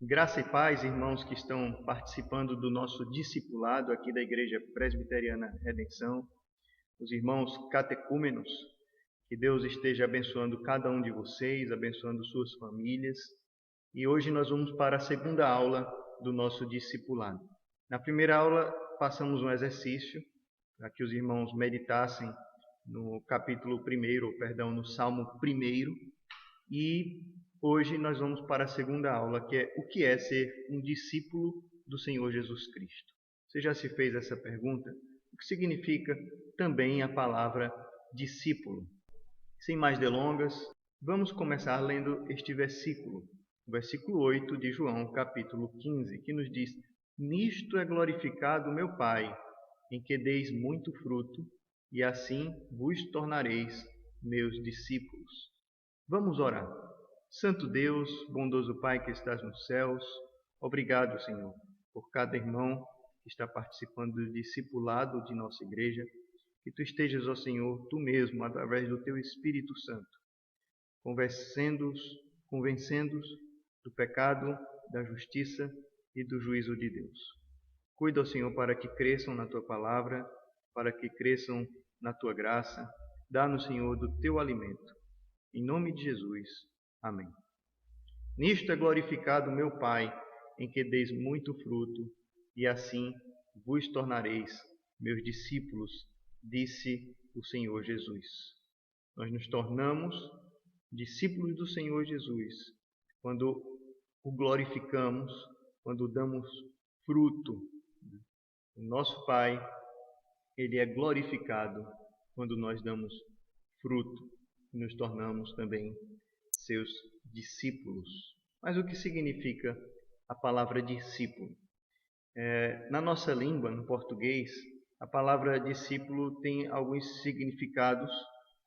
Graça e paz, irmãos que estão participando do nosso discipulado aqui da Igreja Presbiteriana Redenção, os irmãos catecúmenos, que Deus esteja abençoando cada um de vocês, abençoando suas famílias. E hoje nós vamos para a segunda aula do nosso discipulado. Na primeira aula passamos um exercício para que os irmãos meditassem no no Salmo 1, e hoje nós vamos para a segunda aula, que é o que é ser um discípulo do Senhor Jesus Cristo. Você já se fez essa pergunta? O que significa também a palavra discípulo? Sem mais delongas, vamos começar lendo este versículo, o versículo 8 de João, capítulo 15, que nos diz: Nisto é glorificado meu Pai, em que deis muito fruto, e assim vos tornareis meus discípulos. Vamos orar. Santo Deus, bondoso Pai que estás nos céus, obrigado, Senhor, por cada irmão que está participando do discipulado de nossa igreja. Que tu estejas, ó Senhor, tu mesmo, através do teu Espírito Santo, convencendo-os do pecado, da justiça e do juízo de Deus. Cuida, ó Senhor, para que cresçam na tua palavra, para que cresçam na tua graça. Dá-nos, Senhor, do teu alimento. Em nome de Jesus. Amém. Nisto é glorificado meu Pai, em que deis muito fruto, e assim vos tornareis meus discípulos, disse o Senhor Jesus. Nós nos tornamos discípulos do Senhor Jesus quando o glorificamos, quando damos fruto. O nosso Pai, ele é glorificado quando nós damos fruto e nos tornamos também seus discípulos. Mas o que significa a palavra discípulo? Na nossa língua, no português, a palavra discípulo tem alguns significados.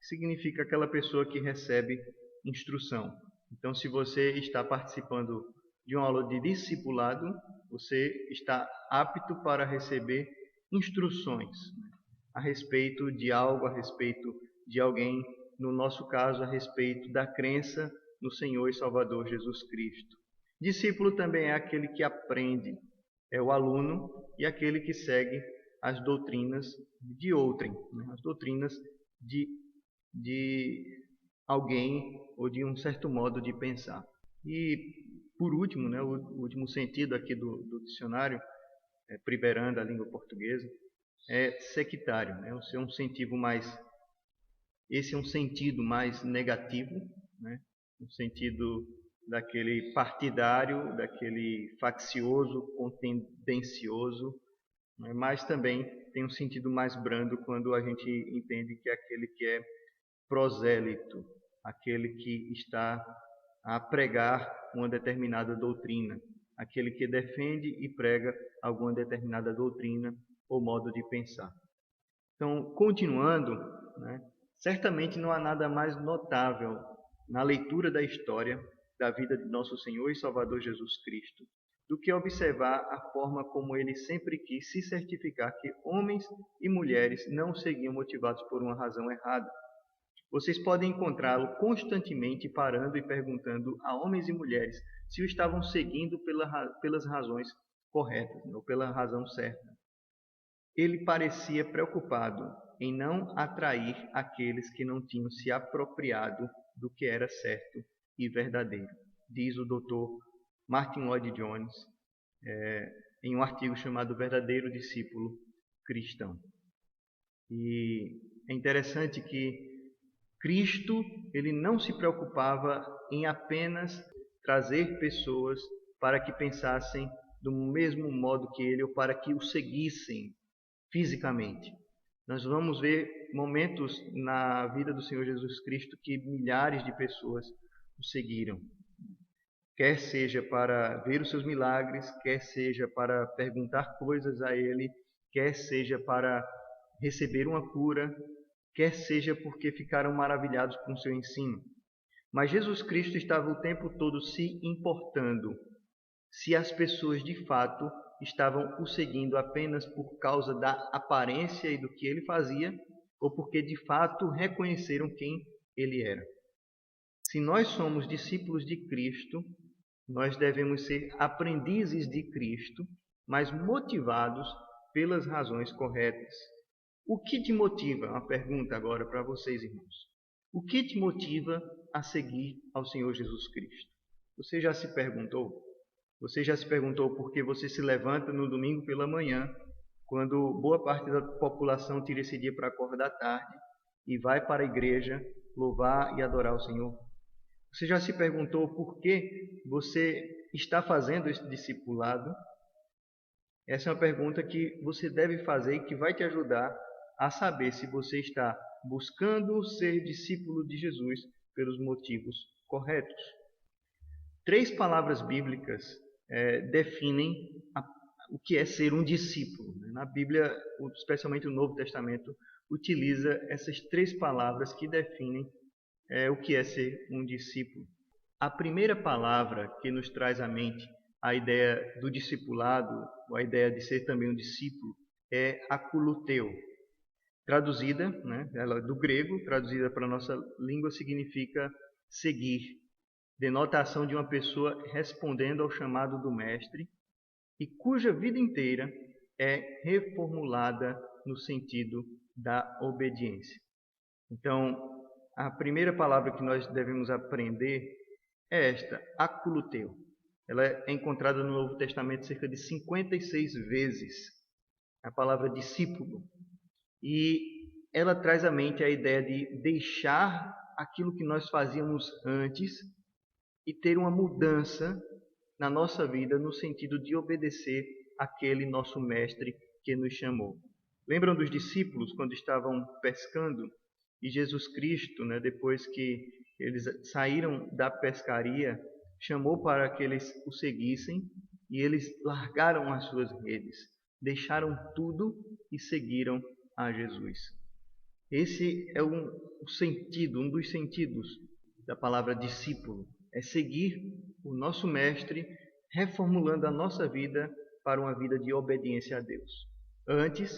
Significa aquela pessoa que recebe instrução. Então, se você está participando de uma aula de discipulado, você está apto para receber instruções a respeito de algo, a respeito de alguém, no nosso caso, a respeito da crença no Senhor e Salvador Jesus Cristo. Discípulo também é aquele que aprende, é o aluno e aquele que segue as doutrinas de outrem, as doutrinas de alguém ou de um certo modo de pensar. E, por último, o último sentido aqui do dicionário, priberando a língua portuguesa, é sectário. Esse é um sentido mais negativo, no sentido daquele partidário, daquele faccioso, contendencioso, mas também tem um sentido mais brando quando a gente entende que é aquele que é prosélito, aquele que está a pregar uma determinada doutrina, aquele que defende e prega alguma determinada doutrina ou modo de pensar. Então, continuando, certamente não há nada mais notável na leitura da história da vida de nosso Senhor e Salvador Jesus Cristo do que observar a forma como ele sempre quis se certificar que homens e mulheres não o seguiam motivados por uma razão errada. Vocês podem encontrá-lo constantemente parando e perguntando a homens e mulheres se o estavam seguindo pelas razões corretas, ou pela razão certa. Ele parecia preocupado em não atrair aqueles que não tinham se apropriado do que era certo e verdadeiro, diz o Dr. Martin Lloyd-Jones em um artigo chamado Verdadeiro Discípulo Cristão. E é interessante que Cristo, ele não se preocupava em apenas trazer pessoas para que pensassem do mesmo modo que ele ou para que o seguissem fisicamente. Nós vamos ver momentos na vida do Senhor Jesus Cristo que milhares de pessoas o seguiram. Quer seja para ver os seus milagres, quer seja para perguntar coisas a ele, quer seja para receber uma cura, quer seja porque ficaram maravilhados com o seu ensino. Mas Jesus Cristo estava o tempo todo se importando se as pessoas de fato estavam o seguindo apenas por causa da aparência e do que ele fazia, ou porque de fato reconheceram quem ele era. Se nós somos discípulos de Cristo, Nós devemos ser aprendizes de Cristo, mas motivados pelas razões corretas. O que te motiva? Uma pergunta agora para vocês, irmãos. O que te motiva a seguir ao Senhor Jesus Cristo? Você já se perguntou? Você já se perguntou por que você se levanta no domingo pela manhã, quando boa parte da população tira esse dia para acordar tarde e vai para a igreja louvar e adorar o Senhor? Você já se perguntou por que você está fazendo esse discipulado? Essa é uma pergunta que você deve fazer e que vai te ajudar a saber se você está buscando ser discípulo de Jesus pelos motivos corretos. 3 palavras bíblicas definem o que é ser um discípulo. Na Bíblia, especialmente o Novo Testamento, utiliza essas 3 palavras que definem o que é ser um discípulo. A primeira palavra que nos traz à mente a ideia do discipulado, ou a ideia de ser também um discípulo, é akuluteu. Traduzida, ela do grego, traduzida para a nossa língua, significa seguir. Denota a ação de uma pessoa respondendo ao chamado do mestre e cuja vida inteira é reformulada no sentido da obediência. Então, a primeira palavra que nós devemos aprender é esta, akuluteu. Ela é encontrada no Novo Testamento cerca de 56 vezes, a palavra discípulo. E ela traz à mente a ideia de deixar aquilo que nós fazíamos antes e ter uma mudança na nossa vida no sentido de obedecer aquele nosso mestre que nos chamou. Lembram dos discípulos quando estavam pescando? E Jesus Cristo, depois que eles saíram da pescaria, chamou para que eles o seguissem e eles largaram as suas redes, deixaram tudo e seguiram a Jesus. Esse é um dos sentidos da palavra discípulo, é seguir o nosso mestre, reformulando a nossa vida para uma vida de obediência a Deus. Antes,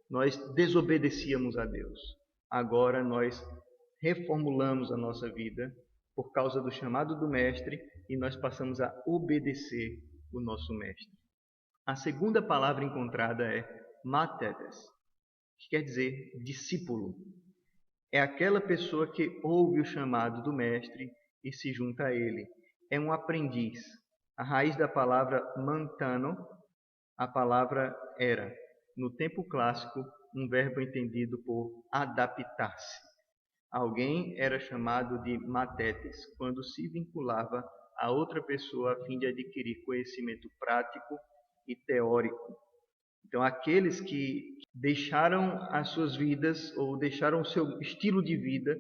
nós desobedecíamos a Deus. Agora nós reformulamos a nossa vida por causa do chamado do mestre e nós passamos a obedecer o nosso mestre. A segunda palavra encontrada é matetes, que quer dizer discípulo. É aquela pessoa que ouve o chamado do mestre e se junta a ele. É um aprendiz. A raiz da palavra mantano, a palavra era, no tempo clássico, um verbo entendido por adaptar-se. Alguém era chamado de matetes quando se vinculava a outra pessoa a fim de adquirir conhecimento prático e teórico. Então, aqueles que deixaram as suas vidas ou deixaram o seu estilo de vida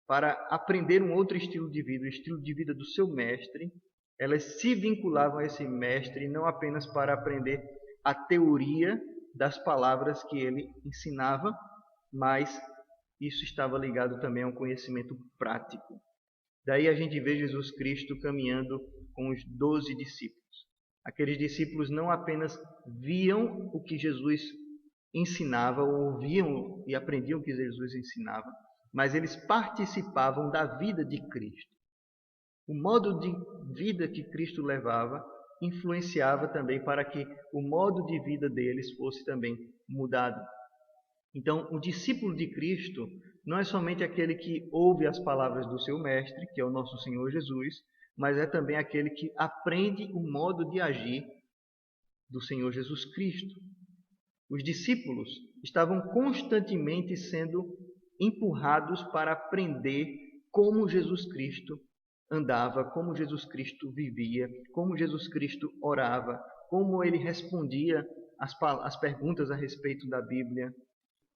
para aprender um outro estilo de vida, o estilo de vida do seu mestre, elas se vinculavam a esse mestre não apenas para aprender a teoria das palavras que ele ensinava, mas isso estava ligado também a um conhecimento prático. Daí a gente vê Jesus Cristo caminhando com os 12 discípulos. Aqueles discípulos não apenas viam o que Jesus ensinava, ou ouviam e aprendiam o que Jesus ensinava, mas eles participavam da vida de Cristo. O modo de vida que Cristo levava influenciava também para que o modo de vida deles fosse também mudado. Então, o discípulo de Cristo não é somente aquele que ouve as palavras do seu mestre, que é o nosso Senhor Jesus, mas é também aquele que aprende o modo de agir do Senhor Jesus Cristo. Os discípulos estavam constantemente sendo empurrados para aprender como Jesus Cristo andava, como Jesus Cristo vivia, como Jesus Cristo orava, como ele respondia às perguntas a respeito da Bíblia.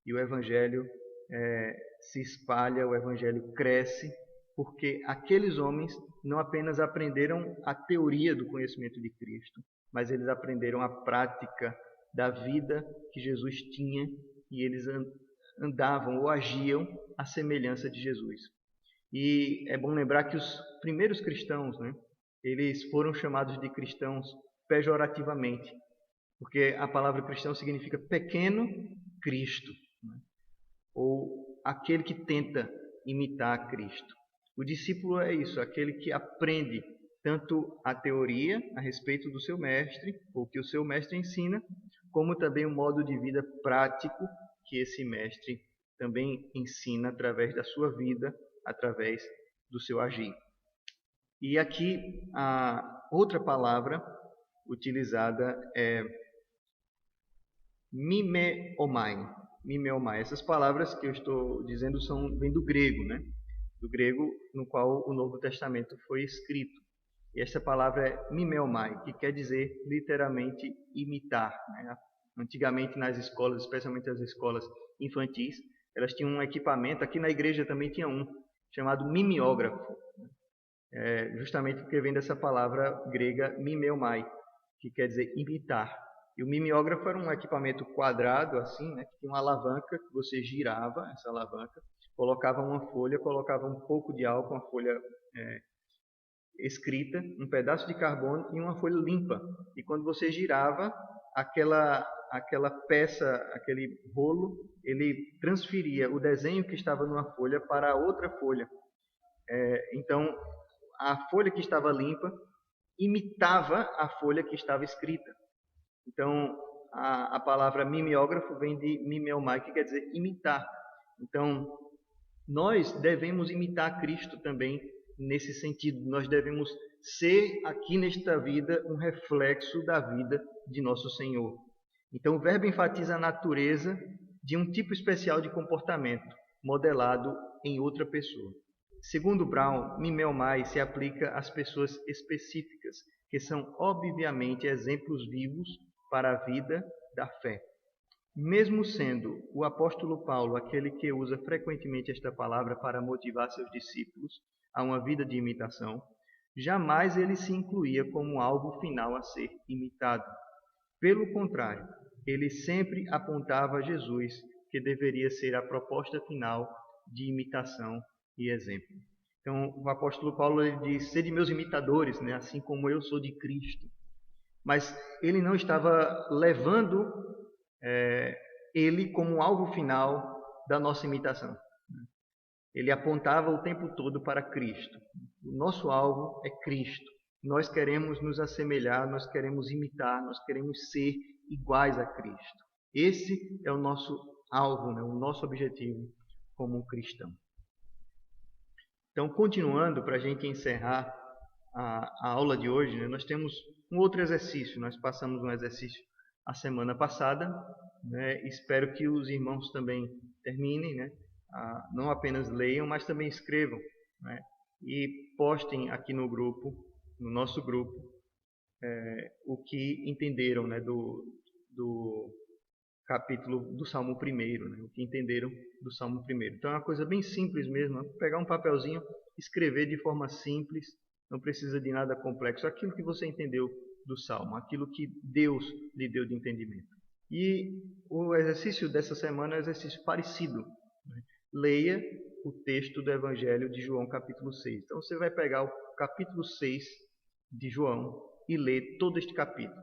E o Evangelho se espalha, o Evangelho cresce, porque aqueles homens não apenas aprenderam a teoria do conhecimento de Cristo, mas eles aprenderam a prática da vida que Jesus tinha e eles andavam ou agiam à semelhança de Jesus. E é bom lembrar que os primeiros cristãos, eles foram chamados de cristãos pejorativamente, porque a palavra cristão significa pequeno Cristo, ou aquele que tenta imitar Cristo. O discípulo é isso, aquele que aprende tanto a teoria a respeito do seu mestre, ou que o seu mestre ensina, como também o modo de vida prático que esse mestre também ensina através da sua vida, através do seu agir. E aqui a outra palavra utilizada é mimeomai. Mimeomai. Essas palavras que eu estou dizendo vêm do grego, né? Do grego no qual o Novo Testamento foi escrito. E essa palavra é mimeomai, que quer dizer literalmente imitar, né? Antigamente nas escolas, especialmente as escolas infantis, elas tinham um equipamento, aqui na igreja também tinha um, chamado mimeógrafo. Justamente porque vem dessa palavra grega mimeomai, que quer dizer imitar. E o mimeógrafo era um equipamento quadrado, assim, né, que tinha uma alavanca que você girava, essa alavanca, colocava uma folha, colocava um pouco de álcool, uma folha escrita, um pedaço de carbono e uma folha limpa. E quando você girava, aquela peça, aquele rolo, ele transferia o desenho que estava numa folha para outra folha. Então, a folha que estava limpa imitava a folha que estava escrita. Então, a palavra mimeógrafo vem de mimeomai, que quer dizer imitar. Então, nós devemos imitar Cristo também nesse sentido. Nós devemos ser aqui nesta vida um reflexo da vida de nosso Senhor. Então, o verbo enfatiza a natureza de um tipo especial de comportamento, modelado em outra pessoa. Segundo Brown, mimeomai se aplica às pessoas específicas, que são obviamente exemplos vivos para a vida da fé. Mesmo sendo o apóstolo Paulo aquele que usa frequentemente esta palavra para motivar seus discípulos a uma vida de imitação, jamais ele se incluía como algo final a ser imitado. Pelo contrário, ele sempre apontava a Jesus, que deveria ser a proposta final de imitação e exemplo. Então, o apóstolo Paulo ele diz: sede meus imitadores, né? Assim como eu sou de Cristo. Mas ele não estava levando ele como alvo final da nossa imitação. Ele apontava o tempo todo para Cristo. O nosso alvo é Cristo. Nós queremos nos assemelhar, nós queremos imitar, nós queremos ser iguais a Cristo. Esse é o nosso alvo, né? O nosso objetivo como cristão. Então, continuando, para a gente encerrar a aula de hoje, né, nós temos um outro exercício. Nós passamos um exercício a semana passada, né? Espero que os irmãos também terminem, né? Não apenas leiam, mas também escrevam, né? E postem aqui no grupo, no nosso grupo, o que entenderam, né, do capítulo do Salmo 1, né? O que entenderam do Salmo 1. Então é uma coisa bem simples mesmo, né? Pegar um papelzinho, escrever de forma simples, não precisa de nada complexo, aquilo que você entendeu do Salmo, aquilo que Deus lhe deu de entendimento. E o exercício dessa semana é um exercício parecido, né? Leia o texto do Evangelho de João, capítulo 6. Então você vai pegar o capítulo 6 de João e ler todo este capítulo.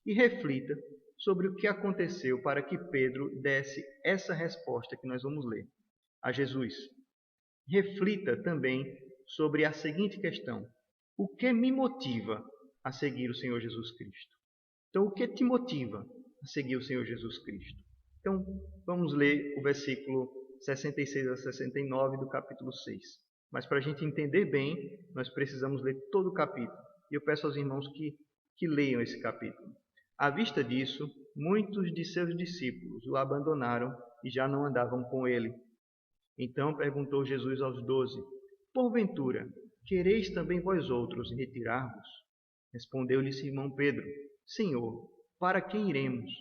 E reflita sobre o que aconteceu para que Pedro desse essa resposta que nós vamos ler a Jesus. Reflita também sobre a seguinte questão: o que me motiva a seguir o Senhor Jesus Cristo? Então, o que te motiva a seguir o Senhor Jesus Cristo? Então, vamos ler o versículo 66 a 69 do capítulo 6. Mas para a gente entender bem, nós precisamos ler todo o capítulo. E eu peço aos irmãos que leiam esse capítulo. À vista disso, muitos de seus discípulos o abandonaram e já não andavam com ele. Então perguntou Jesus aos 12: porventura, quereis também vós outros retirar-vos? Respondeu-lhe Simão Pedro: Senhor, para quem iremos?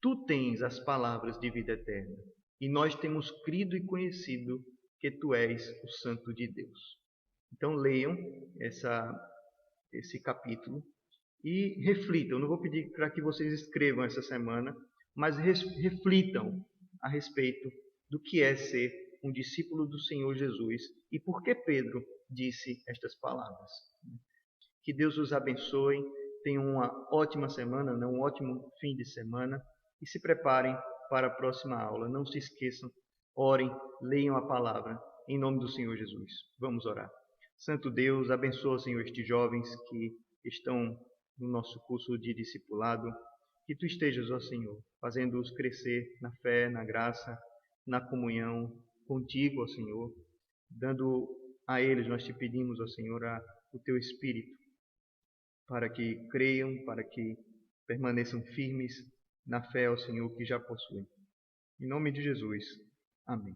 Tu tens as palavras de vida eterna, e nós temos crido e conhecido que tu és o Santo de Deus. Então leiam esse capítulo e reflitam. Eu não vou pedir para que vocês escrevam essa semana, mas reflitam a respeito do que é ser um discípulo do Senhor Jesus e por que Pedro disse estas palavras. Que Deus os abençoe, tenham uma ótima semana, um ótimo fim de semana e se preparem para a próxima aula. Não se esqueçam, orem, leiam a palavra em nome do Senhor Jesus. Vamos orar. Santo Deus, abençoa, Senhor, estes jovens que estão no nosso curso de discipulado. Que Tu estejas, ó Senhor, fazendo-os crescer na fé, na graça, na comunhão contigo, ó Senhor. Dando a eles, nós te pedimos, ó Senhor, o Teu Espírito, para que creiam, para que permaneçam firmes na fé, ó Senhor, que já possuem. Em nome de Jesus. Amém.